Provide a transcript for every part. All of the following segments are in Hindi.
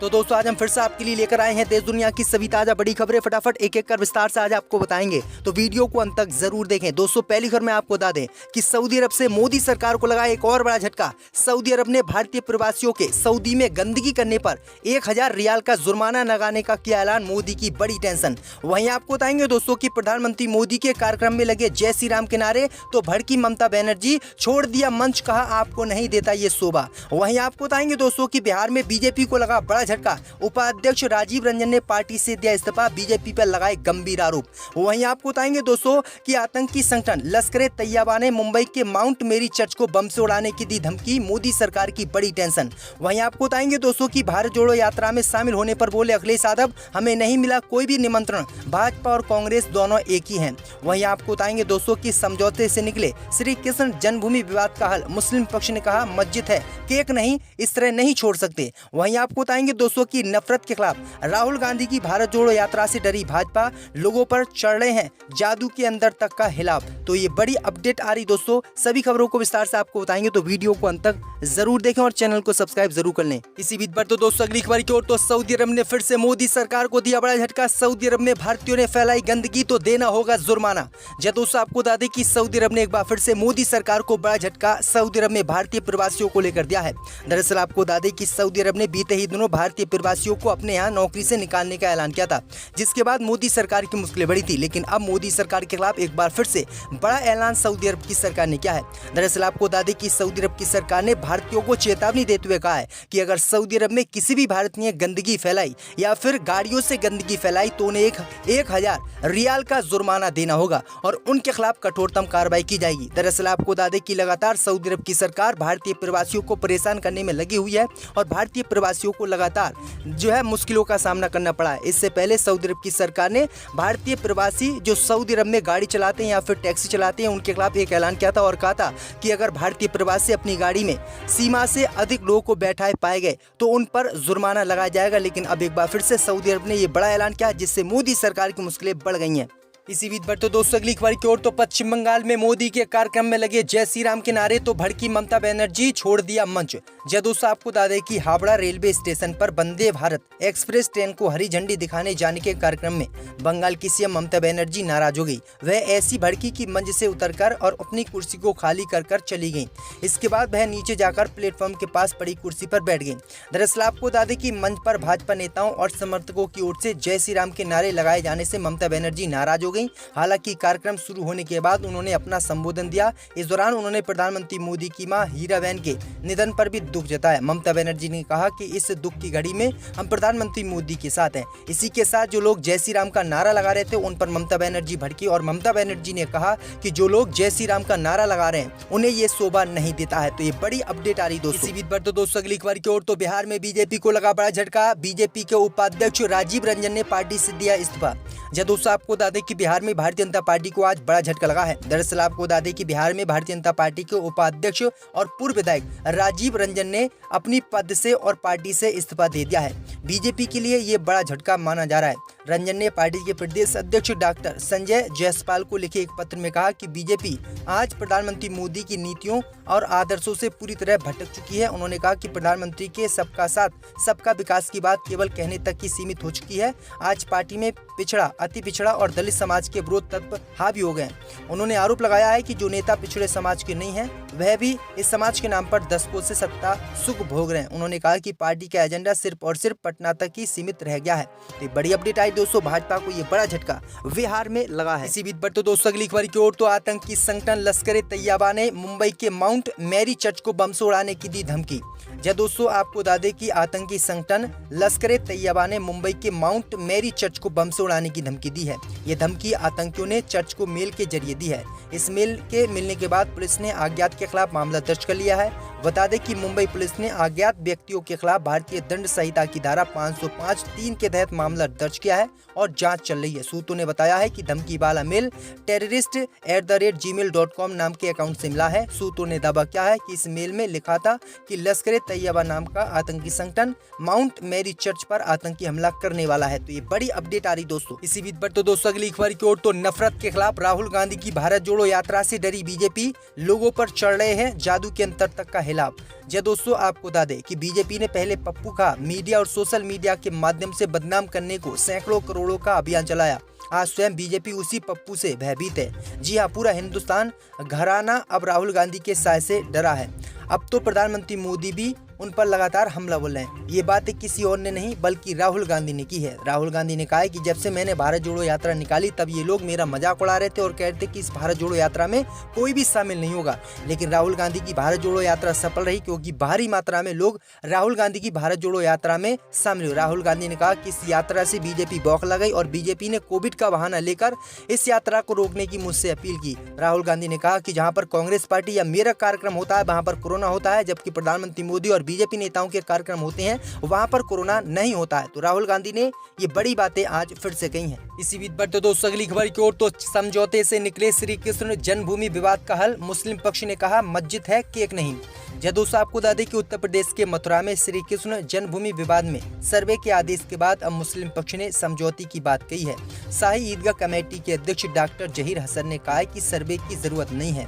तो दोस्तों आज हम फिर से आपके लिए लेकर आए हैं देश दुनिया की सभी ताजा बड़ी खबरें। फटाफट एक एक कर विस्तार से आज आपको बताएंगे, तो वीडियो को अंत तक जरूर देखें। दोस्तों पहली खबर में आपको बता दें कि सऊदी अरब से मोदी सरकार को लगा एक और बड़ा झटका। सऊदी अरब ने भारतीय प्रवासियों के सऊदी में गंदगी करने पर 1000 रियाल का जुर्माना लगाने का किया ऐलान। मोदी की बड़ी टेंशन। वहीं आपको बताएंगे दोस्तों की प्रधानमंत्री मोदी के कार्यक्रम में लगे जय श्री राम के नारे तो भड़की ममता बनर्जी, छोड़ दिया मंच, कहा आपको नहीं देता ये शोभा। वहीं आपको बताएंगे दोस्तों की बिहार में बीजेपी को लगा बड़ा झटका। उपाध्यक्ष राजीव रंजन ने पार्टी से दिया इस्तीफा, बीजेपी पर लगाए गंभीर आरोप। वहीं आपको बताएंगे दोस्तों कि आतंकी संगठन लश्कर तैयबा ने मुंबई के माउंट मेरी चर्च को बम से उड़ाने की दी धमकी। मोदी सरकार की बड़ी टेंशन। वहीं आपको बताएंगे दोस्तों की भारत जोड़ो यात्रा में शामिल होने पर बोले अखिलेश यादव, हमें नहीं मिला कोई भी निमंत्रण, भाजपा और कांग्रेस दोनों एक ही हैं। वहीं आपको बताएंगे दोस्तों की समझौते से निकले श्री कृष्ण जन्मभूमि विवाद का हल। मुस्लिम पक्ष ने कहा मस्जिद है, केक नहीं, इस तरह नहीं छोड़ सकते। वहीं आपको बताएंगे दोस्तों की नफरत के खिलाफ राहुल गांधी की भारत जोड़ो यात्रा से डरी भाजपा, लोगों पर चढ़ रहे हैं जादू के अंदर तक का हिलाव। तो ये बड़ी अपडेट आ रही दोस्तों, सभी खबरों को विस्तार से आपको बताएंगे, तो वीडियो को अंत तक जरूर देखें और चैनल को सब्सक्राइब जरूर कर लें। इसी बीच पर तो दोस्तों अगली खबर की ओर, तो सऊदी अरब ने फिर से मोदी सरकार को दिया बड़ा झटका। सऊदी अरब में भारतीयों ने फैलाई गंदगी तो देना होगा जुर्माना। जब दोस्तों आपको बता दें कि सऊदी अरब ने एक बार फिर से मोदी सरकार को बड़ा झटका सऊदी अरब में भारतीय प्रवासियों को लेकर दिया है। दरअसल आपको बता दें कि सऊदी अरब ने बीते ही दिनों भारतीय प्रवासियों को अपने यहाँ नौकरी से निकालने का ऐलान किया था, जिसके बाद मोदी सरकार की मुश्किलें बढ़ी थी। लेकिन अब मोदी सरकार के खिलाफ एक बार फिर से बड़ा ऐलान सऊदी अरब की सरकार ने किया है। दरअसल आपको बता दें कि सऊदी अरब की सरकार ने भारतीयों को चेतावनी देते हुए कहा है कि अगर सऊदी अरब में किसी भी भारतीय ने गंदगी फैलाई या फिर गाड़ियों से गंदगी फैलाई तो उन्हें 1000 रियाल का जुर्माना देना होगा और उनके खिलाफ कठोरतम कार्रवाई की जाएगी। दरअसल आपको बता दें कि लगातार सऊदी अरब की सरकार भारतीय प्रवासियों को परेशान करने में लगी हुई है और भारतीय प्रवासियों को लगातार जो है मुश्किलों का सामना करना पड़ा है। इससे पहले सऊदी अरब की सरकार ने भारतीय प्रवासी जो सऊदी अरब में गाड़ी चलाते हैं या फिर टैक्सी चलाते हैं उनके खिलाफ एक ऐलान किया था और कहा था कि अगर भारतीय प्रवासी अपनी गाड़ी में सीमा से अधिक लोगों को बैठाए पाए गए तो उन पर जुर्माना लगाया जाएगा। लेकिन अब एक बार फिर से सऊदी अरब ने यह बड़ा ऐलान किया, जिससे मोदी सरकार की मुश्किलें बढ़ गई हैं। इसी बीच पर तो दोस्तों अगली खबर की ओर, तो पश्चिम बंगाल में मोदी के कार्यक्रम में लगे जय श्री राम के नारे तो भड़की ममता बनर्जी, छोड़ दिया मंच। जय दोस्तों आपको बता दें कि हावड़ा रेलवे स्टेशन पर वंदे भारत एक्सप्रेस ट्रेन को हरी झंडी दिखाने जाने के कार्यक्रम में बंगाल की सीएम ममता बनर्जी नाराज हो गई। वह ऐसी भड़की की मंच से उतरकर और अपनी कुर्सी को खाली कर चली गई। इसके बाद वह नीचे जाकर प्लेटफॉर्म के पास पड़ी कुर्सी पर बैठ गई। दरअसल आपको बता दें कि मंच पर भाजपा नेताओं और समर्थकों की ओर से जय श्री राम के नारे लगाए जाने से ममता बनर्जी नाराज हो गई। हालांकि कार्यक्रम शुरू होने के बाद उन्होंने अपना संबोधन दिया। इस दौरान उन्होंने प्रधानमंत्री मोदी की मां हीराबेन के निधन पर भी दुख जताया। ममता बनर्जी ने कहा कि इस दुख की घड़ी में हम प्रधानमंत्री मोदी के साथ हैं। इसी के साथ जो लोग जय श्री राम का नारा लगा रहे थे उन पर ममता बनर्जी भड़की और ममता बनर्जी ने कहा कि जो लोग जय श्री राम का नारा लगा रहे हैं उन्हें ये शोभा नहीं देता है। तो ये बड़ी अपडेट आ रही दोस्तों। इसी बीच पर तो दोस्तों अगली खबर की ओर, तो बिहार में बीजेपी को लगा बड़ा झटका। बीजेपी के उपाध्यक्ष राजीव रंजन ने पार्टी से दिया इस्तीफा। जब दोस्तों आपको बता दें कि बिहार में भारतीय जनता पार्टी को आज बड़ा झटका लगा है। दरअसल आपको बता दें कि बिहार में भारतीय जनता पार्टी के उपाध्यक्ष और पूर्व विधायक राजीव रंजन ने अपनी पद से और पार्टी से इस्तीफा दे दिया है। बीजेपी के लिए ये बड़ा झटका माना जा रहा है। रंजन ने पार्टी के प्रदेश अध्यक्ष डॉक्टर संजय जायसवाल को लिखे एक पत्र में कहा कि बीजेपी आज प्रधानमंत्री मोदी की नीतियों और आदर्शों से पूरी तरह भटक चुकी है। उन्होंने कहा कि प्रधानमंत्री के सबका साथ सबका विकास की बात केवल कहने तक ही सीमित हो चुकी है। आज पार्टी में पिछड़ा, अति पिछड़ा और दलित समाज के विरोध तत्व हावी हो गए। उन्होंने आरोप लगाया है कि जो नेता पिछड़े समाज के नहीं है वह भी इस समाज के नाम पर दशकों से सत्ता सुख भोग रहे हैं। उन्होंने कहा कि पार्टी का एजेंडा सिर्फ और सिर्फ पटना तक ही सीमित रह गया है। तो बड़ी अपडेट आई दोस्तों, भाजपा को ये बड़ा झटका बिहार में लगा है। इसी बीच पर तो दोस्तों अगली खबर की ओर, तो आतंकी संगठन लश्कर तैयबा ने मुंबई के माउंट मेरी चर्च को बम से उड़ाने की दी धमकी। जब दोस्तों आपको बता दें कि आतंकी संगठन लश्कर तैयबा ने मुंबई के माउंट मेरी चर्च को बम से उड़ाने की धमकी दी है। ये धमकी आतंकियों ने चर्च को मेल के जरिए दी है। इस मेल के मिलने के बाद पुलिस ने अज्ञात के खिलाफ मामला दर्ज कर लिया है। बता दें कि मुंबई पुलिस ने अज्ञात व्यक्तियों के खिलाफ भारतीय दंड संहिता की धारा 505(3) के तहत मामला दर्ज किया है और जांच चल रही है। सूत्रों ने बताया है कि धमकी वाला मेल terrorist@gmail.com नाम के अकाउंट से मिला है। सूत्रों ने दावा किया है कि इस मेल में लिखा था कि लश्कर तैयबा नाम का आतंकी संगठन माउंट मेरी चर्च पर आतंकी हमला करने वाला है। तो ये बड़ी अपडेट आ रही दोस्तों। इसी बीच पर तो दोस्तों अगली खबर की ओर, तो नफरत के खिलाफ राहुल गांधी की भारत जोड़ो यात्रा से डरी बीजेपी, लोगों पर चढ़ रहे हैं जादू के अंतर तक का हिलाव। जी दोस्तों, आपको बता दें कि बीजेपी ने पहले पप्पू का मीडिया और सोशल मीडिया के माध्यम से बदनाम करने को सैकड़ों करोड़ों का अभियान चलाया। आज स्वयं बीजेपी उसी पप्पू से भयभीत है। जी हाँ, पूरा हिंदुस्तान घराना अब राहुल गांधी के साय से डरा है। अब तो प्रधानमंत्री मोदी भी उन पर लगातार हमला बोल रहे हैं। ये बात किसी और ने नहीं बल्कि राहुल गांधी ने की है। राहुल गांधी ने कहा है कि जब से मैंने भारत जोड़ो यात्रा निकाली तब ये लोग मेरा मजाक उड़ा रहे थे और कह रहे थे कि इस भारत जोड़ो यात्रा में कोई भी शामिल नहीं होगा। लेकिन राहुल गांधी की भारत जोड़ो यात्रा सफल रही क्योंकि भारी मात्रा में लोग राहुल गांधी की भारत जोड़ो यात्रा में शामिल हुए। राहुल गांधी ने कहा कि इस यात्रा से बीजेपी बौखला गई और बीजेपी ने कोविड का बहाना लेकर इस यात्रा को रोकने की मुझसे अपील की। राहुल गांधी ने कहा कि जहाँ पर कांग्रेस पार्टी या मेरा कार्यक्रम होता है वहाँ पर कोरोना होता है, जबकि प्रधानमंत्री मोदी और बीजेपी नेताओं के कार्यक्रम होते हैं वहां पर कोरोना नहीं होता है। तो राहुल गांधी ने ये बड़ी बातें आज फिर से कही हैं। इसी बीच बढ़ते दोस्तों अगली खबर की ओर, तो समझौते से निकले श्री कृष्ण जन्मभूमि विवाद का हल। मुस्लिम पक्ष ने कहा मस्जिद है केक नहीं। जय दोस्तों, आपको बता दें कि उत्तर प्रदेश के मथुरा में श्री कृष्ण जन्मभूमि विवाद में सर्वे के आदेश के बाद अब मुस्लिम पक्ष ने समझौते की बात कही है। शाही ईदगाह कमेटी के अध्यक्ष डॉक्टर जहीर हसन ने कहा है कि सर्वे की जरूरत नहीं है,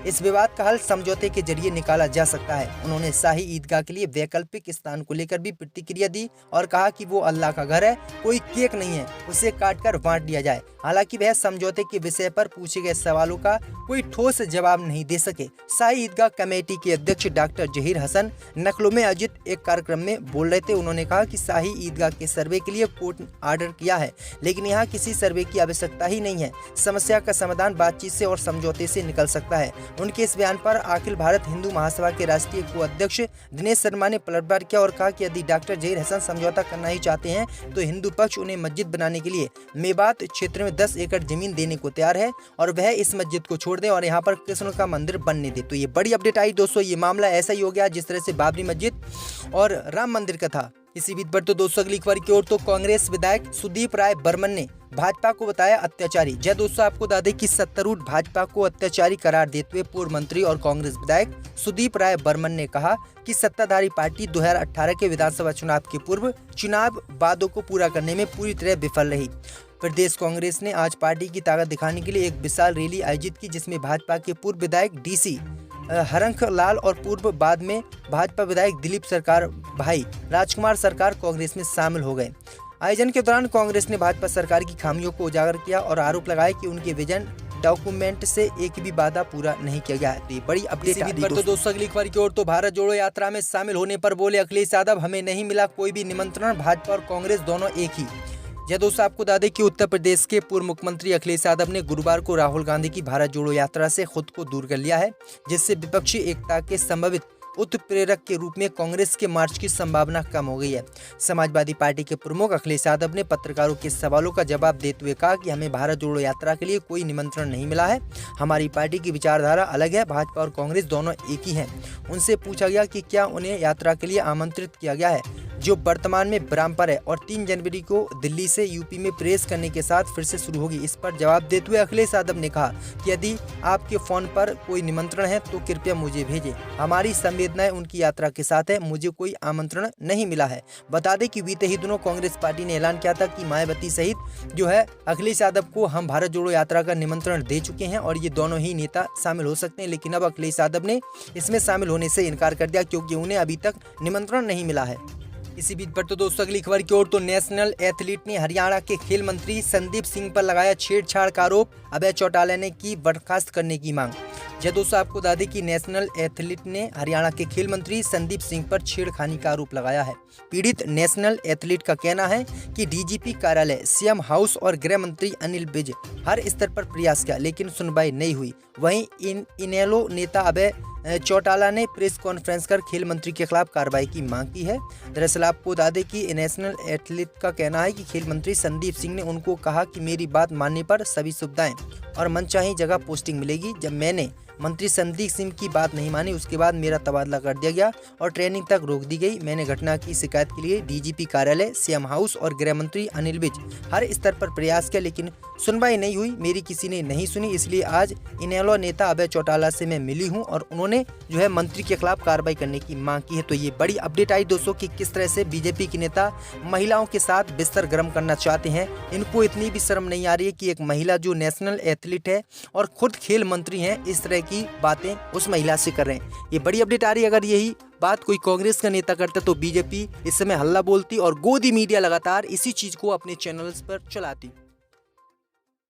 इस विवाद का हल समझौते के जरिए निकाला जा सकता है। उन्होंने शाही ईदगाह के लिए वैकल्पिक स्थान को लेकर भी प्रतिक्रिया दी और कहा कि वो अल्लाह का घर है, कोई केक नहीं है, उसे काटकर बांट दिया जाए। हालांकि वह समझौते के विषय पर पूछे गए सवालों का कोई ठोस जवाब नहीं दे सके। शाही ईदगाह कमेटी के अध्यक्ष डॉक्टर जहीर हसन नखलो में आयोजित एक कार्यक्रम में बोल रहे थे। उन्होंने कहा कि शाही ईदगाह के सर्वे के लिए कोर्ट ऑर्डर किया है, लेकिन यहाँ किसी सर्वे की आवश्यकता ही नहीं है। समस्या का समाधान बातचीत से और समझौते से निकल सकता है। उनके इस बयान पर अखिल भारत हिंदू महासभा के राष्ट्रीय को-अध्यक्ष दिनेश शर्मा ने पलटवार किया और कहा कि यदि डॉक्टर जहीर हसन समझौता करना ही चाहते हैं तो हिंदू पक्ष उन्हें मस्जिद बनाने के लिए मेवात क्षेत्र में 10 एकड़ जमीन देने को तैयार है और वह इस मस्जिद को छोड़ दें और यहाँ पर कृष्ण का मंदिर बनने दे। तो ये बड़ी अपडेट आई दोस्तों। ये मामला ऐसा ही हो गया जिस तरह से बाबरी मस्जिद और राम मंदिर का था। इसी बीच पर तो दोस्तों अगली खबर की ओर, तो कांग्रेस विधायक सुदीप राय बर्मन ने भाजपा को बताया अत्याचारी। जय दोस्तों, आपको बता दें कि सत्तारूढ़ भाजपा को अत्याचारी करार देते हुए पूर्व मंत्री और कांग्रेस विधायक सुदीप राय बर्मन ने कहा कि सत्ताधारी पार्टी 2018 के विधानसभा चुनाव के पूर्व चुनाव वादों को पूरा करने में पूरी तरह विफल रही। प्रदेश कांग्रेस ने आज पार्टी की ताकत दिखाने के लिए एक विशाल रैली आयोजित की, जिसमें भाजपा के पूर्व विधायक डीसी हरंख लाल और पूर्व बाद में भाजपा विधायक दिलीप सरकार भाई राजकुमार सरकार कांग्रेस में शामिल हो गए। आयोजन के दौरान कांग्रेस ने भाजपा सरकार की खामियों को उजागर किया और आरोप लगाया कि उनके विजन डॉक्यूमेंट से एक भी वादा पूरा नहीं किया गया है। तो ये बड़ी अपडेट है दोस्तों अगली खबर की ओर, तो भारत जोड़ो यात्रा में शामिल होने पर बोले अखिलेश यादव हमें नहीं मिला कोई भी निमंत्रण, भाजपा और कांग्रेस दोनों एक ही। जय दोस्तों, आपको बता दें कि उत्तर प्रदेश के पूर्व मुख्यमंत्री अखिलेश यादव ने गुरुवार को राहुल गांधी की भारत जोड़ो यात्रा से खुद को दूर कर लिया है, जिससे विपक्षी एकता के संभावित उत्प्रेरक के रूप में कांग्रेस के मार्च की संभावना कम हो गई है। समाजवादी पार्टी के प्रमुख अखिलेश यादव ने पत्रकारों के सवालों का जवाब देते हुए कहा कि हमें भारत जोड़ो यात्रा के लिए कोई निमंत्रण नहीं मिला है, हमारी पार्टी की विचारधारा अलग है, भाजपा और कांग्रेस दोनों एक ही हैं। उनसे पूछा गया कि क्या उन्हें यात्रा के लिए आमंत्रित किया गया है, जो वर्तमान में ब्राम पर है और 3 जनवरी को दिल्ली से यूपी में प्रवेश करने के साथ फिर से शुरू होगी। इस पर जवाब देते हुए अखिलेश यादव ने कहा कि यदि आपके फोन पर कोई निमंत्रण है तो कृपया मुझे भेजें, हमारी संवेदनाएं उनकी यात्रा के साथ है, मुझे कोई आमंत्रण नहीं मिला है। बता दें कि बीते ही दिनों कांग्रेस पार्टी ने ऐलान किया था कि मायावती सहित जो है अखिलेश यादव को हम भारत जोड़ो यात्रा का निमंत्रण दे चुके हैं और ये दोनों ही नेता शामिल हो सकते हैं, लेकिन अब अखिलेश यादव ने इसमें शामिल होने से इनकार कर दिया क्योंकि उन्हें अभी तक निमंत्रण नहीं मिला है। इसी बीच पर तो दोस्तों अगली खबर की ओर, तो नेशनल एथलीट ने हरियाणा के खेल मंत्री संदीप सिंह पर लगाया छेड़छाड़ का आरोप, अभय चौटाला ने की बर्खास्त करने की मांग। जय दोस्तों, आपको बता दें कि नेशनल एथलीट ने हरियाणा के खेल मंत्री संदीप सिंह पर छेड़खानी का आरोप लगाया है। पीड़ित नेशनल एथलीट का कहना है कि डीजीपी कार्यालय, सीएम हाउस और गृह मंत्री अनिल विज हर स्तर पर प्रयास किया लेकिन सुनवाई नहीं हुई। वहीं इनेलो नेता अभय चौटाला ने प्रेस कॉन्फ्रेंस कर खेल मंत्री के खिलाफ कार्रवाई की मांग की है। दरअसल आपको बता दें कि नेशनल एथलीट का कहना है कि खेल मंत्री संदीप सिंह ने उनको कहा कि मेरी बात मानने पर सभी सुविधाएं और मनचाही जगह पोस्टिंग मिलेगी। जब मैंने मंत्री संदीप सिंह की बात नहीं मानी उसके बाद मेरा तबादला कर दिया गया और ट्रेनिंग तक रोक दी गई। मैंने घटना की शिकायत के लिए डीजीपी कार्यालय, सीएम हाउस और गृह मंत्री अनिल विज हर स्तर पर प्रयास किया लेकिन सुनवाई नहीं हुई, मेरी किसी ने नहीं सुनी। इसलिए आज इनेलो नेता अभय चौटाला से मैं मिली हूं और उन्होंने जो है मंत्री के खिलाफ कार्रवाई करने की मांग की है। तो ये बड़ी अपडेट आई दोस्तों कि किस तरह से बीजेपी के नेता महिलाओं के साथ बिस्तर गर्म करना चाहते हैं। इनको इतनी भी शर्म नहीं आ रही है कि एक महिला जो नेशनल एथलीट है और खुद खेल मंत्री हैं, इस तरह की बातें उस महिला से कर रहे हैं। ये बड़ी अपडेट आ रही है। अगर यही बात कोई कांग्रेस का नेता करता तो बीजेपी इस समय हल्ला बोलती और गोदी मीडिया लगातार इसी चीज को अपने चैनल्स पर चलाती।